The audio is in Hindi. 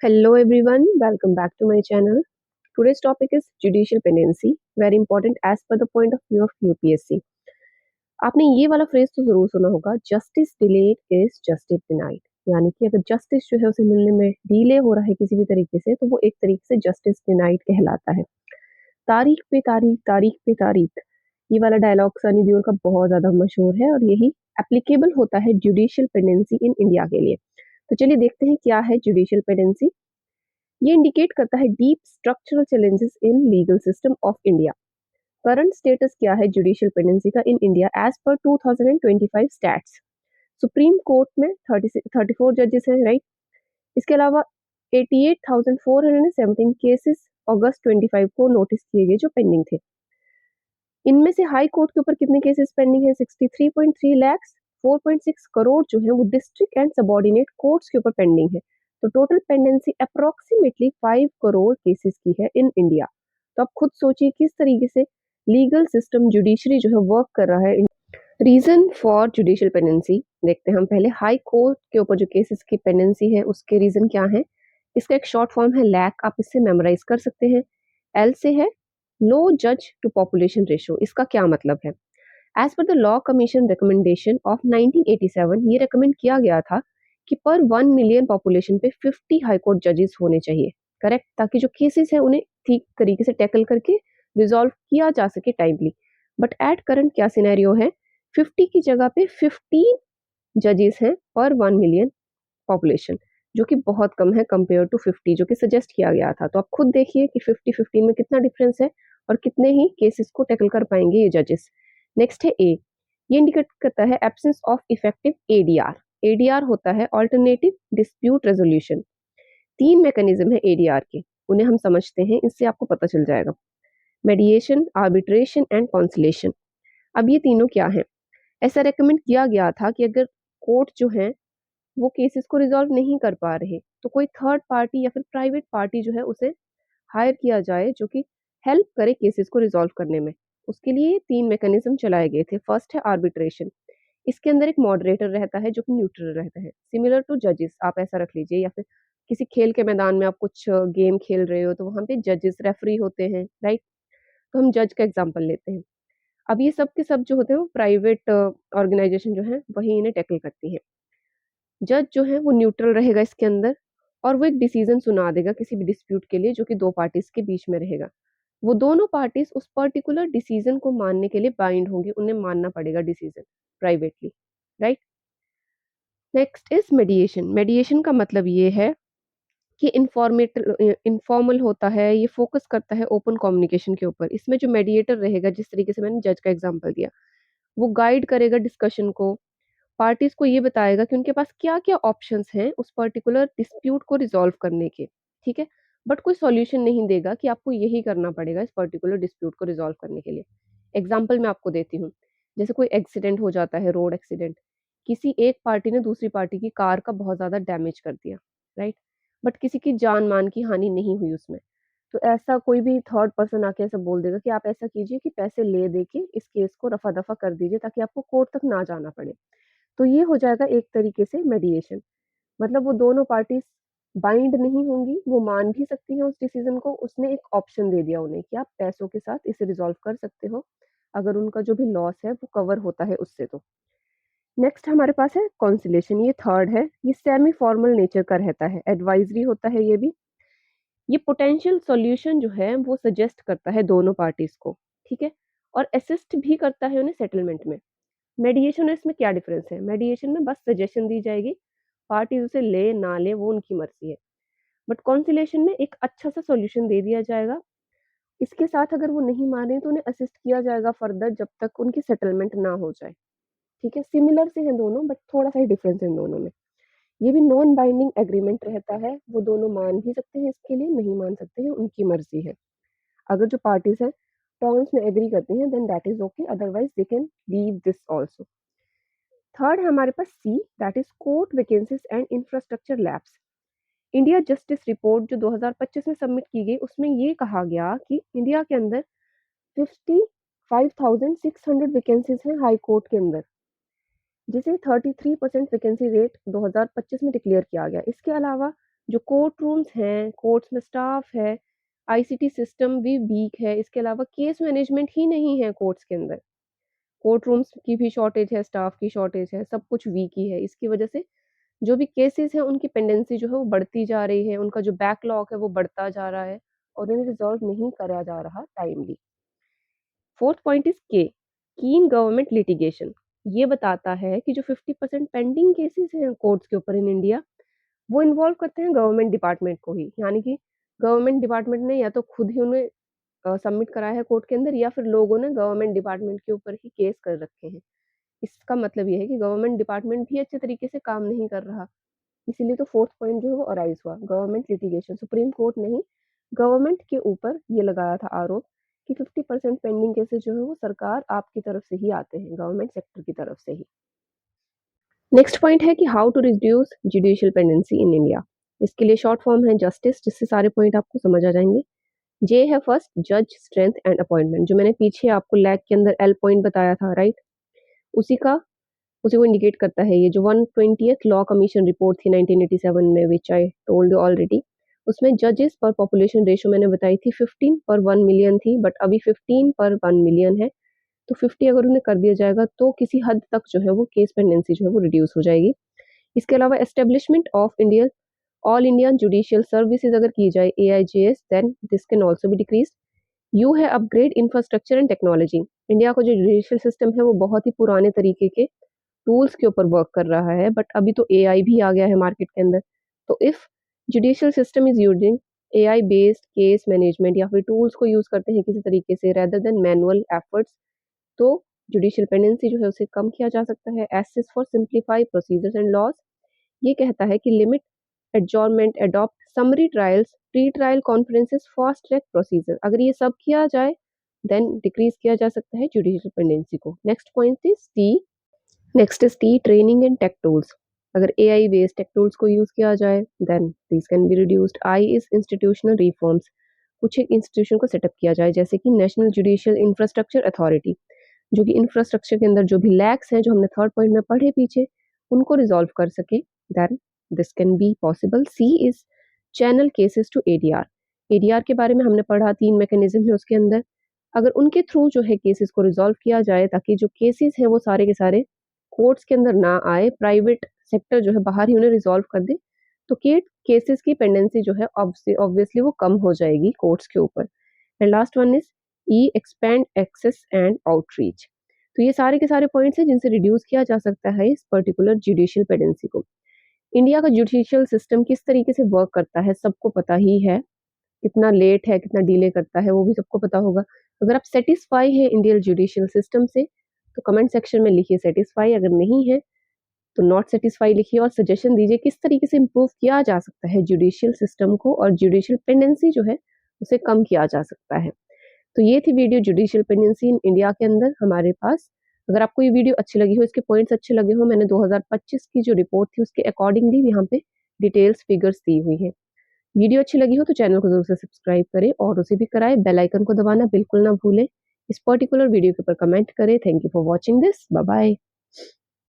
Hello everyone, welcome back to my channel. Today's topic is judicial pendency, very important as per the point of view of UPSC. आपने ये वाला फ्रेज तो जरूर सुना होगा, justice delayed is justice denied. यानी कि अगर जस्टिस जो है उसे मिलने में डिले हो रहा है किसी भी तरीके से, तो वो एक तरीके से जस्टिस डिनाइड कहलाता है। तारीख पे तारीख, तारीख पे तारीख, ये वाला डायलॉग सनी देओल का बहुत ज्यादा मशहूर है और यही एप्लीकेबल होता है जुडिशियल पेंडेंसी इन इंडिया के लिए। तो चलिए देखते हैं क्या है जुडिशियल पेंडेंसी। ये इंडिकेट करता है deep structural challenges in legal system of India. Current status क्या है जुडिशियल पेंडेंसी का in India as per 2025 stats. Supreme court में 34 जजेस हैं, राइट। इसके अलावा 88,417 केसेस अगस्त 25 को नोटिस किए गए जो पेंडिंग थे। इनमें से हाई कोर्ट के ऊपर कितने केसेस पेंडिंग है? 63.3 लैक्स। 4.6 करोड़ जो है वो डिस्ट्रिक्ट एंड सबऑर्डिनेट कोर्ट्स के ऊपर पेंडिंग है। तो total pendency approximately 5 crore cases की है इन इंडिया। तो आप खुद सोचिए किस तरीके से लीगल सिस्टम जुडिशरी जो है वर्क कर रहा है। रीजन फॉर जुडिशियल पेंडेंसी देखते हैं हम पहले। हाई कोर्ट के ऊपर जो केसेस की पेंडेंसी है उसके रीजन क्या है? इसका एक शॉर्ट फॉर्म है लैक, आप इससे मेमोराइज कर सकते हैं। एल से है लो जज टू पॉपुलेशन रेशियो। इसका क्या मतलब है? As per the Law Commission recommendation of 1987 ये रिकमेंड किया गया था कि पर 1 मिलियन पॉपुलेशन पे 50 हाई कोर्ट जजेस होने चाहिए, करेक्ट, ताकि जो केसेस है उन्हें ठीक तरीके से टैकल करके रिजॉल्व किया जा सके टाइमली। बट एट करंट क्या सिनेरियो है? 50 की जगह पे 15 जजेस हैं पर 1 मिलियन पॉपुलेशन, जो कि बहुत कम है कंपेयर टू 50 जो कि सजेस्ट किया गया था। तो आप खुद देखिए कि 50-15 में कितना डिफरेंस है और कितने ही केसेस को टैकल कर पाएंगे ये जजेस। नेक्स्ट है ए। ये इंडिकेट करता है absence of effective ADR. ADR होता है ऑल्टरनेटिव डिस्प्यूट रेजोल्यूशन। 3 मैकेनिज्म है एडीआर के, उन्हें हम समझते हैं, इससे आपको पता चल जाएगा। मेडिएशन, आर्बिट्रेशन एंड कॉन्सिलेशन। अब ये तीनों क्या है? ऐसा रेकमेंड किया गया था कि अगर कोर्ट जो है वो केसेस को रिजॉल्व नहीं कर पा रहे तो कोई थर्ड पार्टी या फिर प्राइवेट पार्टी जो है उसे हायर किया जाए जो कि हेल्प करे केसेस को रिजॉल्व करने में। उसके लिए 3 मैकेनिज्म चलाए गए थे। फर्स्ट है आर्बिट्रेशन। इसके अंदर एक मॉडरेटर रहता है जो कि न्यूट्रल रहता है, सिमिलर टू जजेस, आप ऐसा रख लीजिए। या फिर किसी खेल के मैदान में आप कुछ गेम खेल रहे हो तो वहां पे जजेस रेफरी होते हैं, राइट। तो हम जज का एग्जाम्पल लेते हैं। अब ये सब के सब जो होते हैं वो प्राइवेट ऑर्गेनाइजेशन जो है वही इन्हें टैकल करती है। जज जो है वो न्यूट्रल रहेगा इसके अंदर और वो एक डिसीजन सुना देगा किसी भी डिस्प्यूट के लिए जो कि दो पार्टीज के बीच में रहेगा। वो दोनों पार्टीज उस पर्टिकुलर डिसीजन को मानने के लिए बाइंड होंगी, उन्हें मानना पड़ेगा decision privately, right. Next is मेडिएशन। मेडिएशन का मतलब ये है कि इनफॉर्मल होता है, ये फोकस करता है ओपन कम्युनिकेशन के ऊपर। इसमें जो मेडिएटर रहेगा, जिस तरीके से मैंने जज का एग्जांपल दिया, वो गाइड करेगा डिस्कशन को, पार्टीज को ये बताएगा कि उनके पास क्या क्या ऑप्शंस हैं उस पर्टिकुलर डिस्प्यूट को रिजॉल्व करने के, ठीक है। बट कोई सॉल्यूशन नहीं देगा कि आपको यही करना पड़ेगा इस पर्टिकुलर डिस्प्यूट को रिजॉल्व करने के लिए। एग्जाम्पल मैं आपको देती हूँ। जैसे कोई एक्सीडेंट हो जाता है, रोड एक्सीडेंट, किसी एक पार्टी ने दूसरी पार्टी की कार का बहुत ज्यादा डैमेज कर दिया, राइट। बट किसी की जान मान की हानि नहीं हुई उसमें। तो ऐसा कोई भी थर्ड पर्सन आके ऐसा बोल देगा कि आप ऐसा कीजिए कि पैसे ले दे के इस केस को रफा दफा कर दीजिए ताकि आपको कोर्ट तक ना जाना पड़े। तो ये हो जाएगा एक तरीके से मेडिएशन। मतलब वो दोनों पार्टीज बाइंड नहीं होंगी, वो मान भी सकती हैं उस डिसीजन को। उसने एक ऑप्शन दे दिया उन्हें कि आप पैसों के साथ इसे रिजॉल्व कर सकते हो अगर उनका जो भी लॉस है वो कवर होता है उससे। तो नेक्स्ट हमारे पास है कॉन्सिलेशन। ये थर्ड है। ये सेमी फॉर्मल नेचर का रहता है, एडवाइजरी होता है ये भी। ये पोटेंशियल सॉल्यूशन जो है वो सजेस्ट करता है दोनों पार्टीज को, ठीक है, और असिस्ट भी करता है उन्हें सेटलमेंट में। मेडिएशन और इसमें क्या डिफरेंस है? मेडिएशन में बस सजेशन दी जाएगी, पार्टीज उसे ले ना ले वो उनकी मर्जी है। बट कॉन्सिलेशन में एक अच्छा सा सॉल्यूशन दे दिया जाएगा, इसके साथ अगर वो नहीं माने तो उन्हें असिस्ट किया जाएगा फर्दर जब तक उनकी सेटलमेंट ना हो जाए, ठीक है। सिमिलर से हैं दोनों बट थोड़ा सा ही डिफरेंस है इन दोनों में। ये भी नॉन बाइंडिंग एग्रीमेंट रहता है, वो दोनों मान भी सकते हैं इसके लिए, नहीं मान सकते हैं, उनकी मर्जी है। अगर जो पार्टीज है टर्म्स में एग्री करती हैं then that is okay, otherwise they can leave this also. Third है हमारे पास C, that is court vacancies and infrastructure labs. India Justice Report जो 2025 में सबमिट की गई उसमें ये कहा गया कि इंडिया के अंदर 55,600 वैकेंसीज हैं हाई कोर्ट के अंदर, जिसे 33% वैकेंसी रेट 2025 में डिक्लेयर किया गया। इसके अलावा जो कोर्ट रूम्स हैं, कोर्ट्स में स्टाफ है, आईसीटी सिस्टम भी वीक है, इसके अलावा केस मैनेजमेंट ही नहीं है कोर्ट्स के अंदर। कोर्ट रूम्स की भी शॉर्टेज है, स्टाफ की शॉर्टेज है, सब कुछ वीक ही है। इसकी वजह से जो भी केसेस हैं उनकी पेंडेंसी जो है वो बढ़ती जा रही है, उनका जो बैकलॉग है वो बढ़ता जा रहा है और इन्हें रिजॉल्व नहीं करा जा रहा टाइमली। फोर्थ पॉइंट इज के कीन गवर्नमेंट लिटिगेशन। ये बताता है कि जो 50% पेंडिंग केसेस हैं कोर्ट्स के ऊपर इन इंडिया, वो इन्वॉल्व करते हैं गवर्नमेंट डिपार्टमेंट को ही, यानी कि गवर्नमेंट डिपार्टमेंट ने या तो खुद ही उन्हें सबमिट कराया है कोर्ट के अंदर, या फिर लोगों ने गवर्नमेंट डिपार्टमेंट के ऊपर ही केस कर रखे हैं। इसका मतलब ये है कि गवर्नमेंट डिपार्टमेंट भी अच्छे तरीके से काम नहीं कर रहा। इसीलिए तो फोर्थ पॉइंट जो है वो अराइज हुआ, गवर्नमेंट लिटिगेशन। सुप्रीम कोर्ट ने ही गवर्नमेंट के ऊपर ये लगाया था आरोप कि 50% पेंडिंग केसेस जो है वो सरकार आपकी तरफ से ही आते हैं, गवर्नमेंट सेक्टर की तरफ से ही। नेक्स्ट पॉइंट है कि how to reduce judicial pendency in India. इसके लिए शॉर्ट फॉर्म है जस्टिस, जिससे सारे पॉइंट आपको समझ आ जाएंगे। जे है फर्स्ट, जज स्ट्रेंथ एंड अपॉइंटमेंट, जो मैंने पीछे आपको लैग के अंदर एल पॉइंट बताया था, राइट, उसी को इंडिकेट करता है ये जो 120th लॉ कमीशन रिपोर्ट थी 1987 में, विच आई टोल्ड यू ऑलरेडी। उसमें जजेस पर पॉपुलेशन रेशो मैंने बताई थी 15 पर 1 मिलियन थी, बट अभी 15 पर 1 मिलियन है। तो 50 अगर उन्हें कर दिया जाएगा तो किसी हद तक जो है वो केस पेंडेंसी जो है वो रिड्यूस हो जाएगी। इसके अलावा establishment of India all Indian judicial services अगर की जाए AIJS, then this can also be decrease. You है upgrade infrastructure and technology. India का जो जुडिशियल सिस्टम है वो बहुत ही पुराने तरीके के टूल्स के ऊपर वर्क कर रहा है, बट अभी तो AI भी आ गया है मार्केट के अंदर। तो if judicial system is using AI based case management या फिर टूल्स को यूज करते हैं किसी तरीके से रेदर देन मैनुअल एफर्ट्स, तो जुडिशियल पेंडेंसी जो है उसे कम किया जा सकता है। एसिस for simplify procedures and laws, ये कहता है कि limit adjournment, adopt summary trials, pre trial conferences, fast track procedure, अगर ये सब किया जाए देन डिक्रीज किया जा सकता है जुडिशियल पेंडेंसी को। Next point is T. Next is T, training and tech tools. अगर AI बेस्ड टेक टूल्स को यूज किया जाए then this can be reduced. I is institutional reforms, कुछ एक इंस्टीट्यूशन को सेटअप किया जाए, जैसे कि नेशनल जुडिशियल इंफ्रास्ट्रक्चर अथॉरिटी, जो कि इंफ्रास्ट्रक्चर के अंदर जो भी लैक्स हैं जो हमने थर्ड पॉइंट में पढ़े पीछे, उनको रिजॉल्व कर सके, then this can be possible. C is channel cases to ADR। ADR के बारे में हमने पढ़ा, 3 मैकेनिज्म है उसके अंदर। अगर उनके थ्रू जो है केसेस को रिजॉल्व किया जाए, ताकि जो केसेस हैं वो सारे के सारे कोर्ट्स के अंदर ना आए, प्राइवेट सेक्टर जो है बाहर ही उन्हें रिजॉल्व कर दे, तो केसेस की पेंडेंसी जो है ऑब्वियसली वो कम हो जाएगी कोर्ट्स के ऊपर। And last one is E, expand access and outreach. तो ये सारे के सारे पॉइंट्स हैं जिनसे रिड्यूस किया जा सकता है इस पर्टिकुलर जुडिशियल पेंडेंसी को। इंडिया का जुडिशियल सिस्टम किस तरीके से वर्क करता है सबको पता ही है, कितना लेट है, कितना डिले करता है, वो भी सबको पता होगा। अगर आप सेटिस्फाई है इंडियन जुडिशियल सिस्टम से तो कमेंट सेक्शन में लिखिए सेटिस्फाई, अगर नहीं है तो नॉट सेटिस्फाई लिखिए, और सजेशन दीजिए किस तरीके से इम्प्रूव किया जा सकता है जुडिशियल सिस्टम को, और जुडिशियल पेंडेंसी जो है उसे कम किया जा सकता है। तो ये थी video judicial pendency in India के अंदर हमारे पास। अगर आपको ये वीडियो अच्छी लगी हो, इसके पॉइंट्स अच्छे लगे हो, मैंने 2025 की जो रिपोर्ट थी उसके अकॉर्डिंगली यहाँ पे डिटेल्स फिगर्स दी हुई है। वीडियो अच्छी लगी हो तो चैनल को जरूर से सब्सक्राइब करें और उसे भी कराएं, बेल आइकन को दबाना बिल्कुल ना भूलें। इस पर्टिकुलर वीडियो के ऊपर कमेंट करें। Thank you for watching this, bye bye.